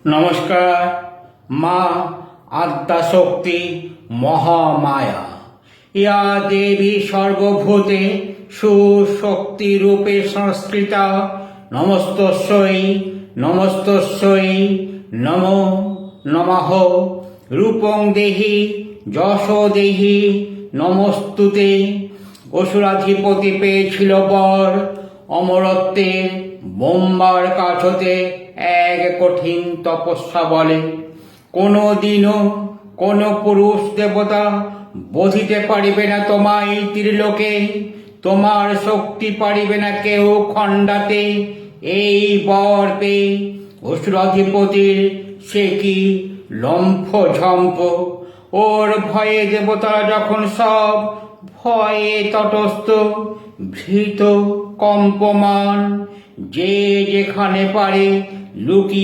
নমস্কার। মা আদ্যাশক্তি মহামায়া, ইয়া দেবী সর্বভূতে সুশক্তিরূপে সংস্কৃতা। নমস্তস্যৈ নমস্তস্যৈ নমো নমঃ। রূপং দেহি যশো দেহি নমস্তুতে। অসুরাধিপতি পেয়েছিল বর, অমরত্বের বোম্বার কাঠ হতে এক কঠিন তপস্যা বলে। কোনো দিনও কোনো পুরুষ দেবতা বোধিতে পারিবে না তোমায় ত্রিলোকে। তোমার শক্তি পারিবে না কেউ খণ্ডাতে। এই বর পেয়ে অসুরাধিপতির সে কি লম্ফ ঝম্প। ওর ভয়ে দেবতারা যখন সব ভয়ে তটস্থ, ভীত কম্পমান, যে যেখানে পারে লুকিয়ে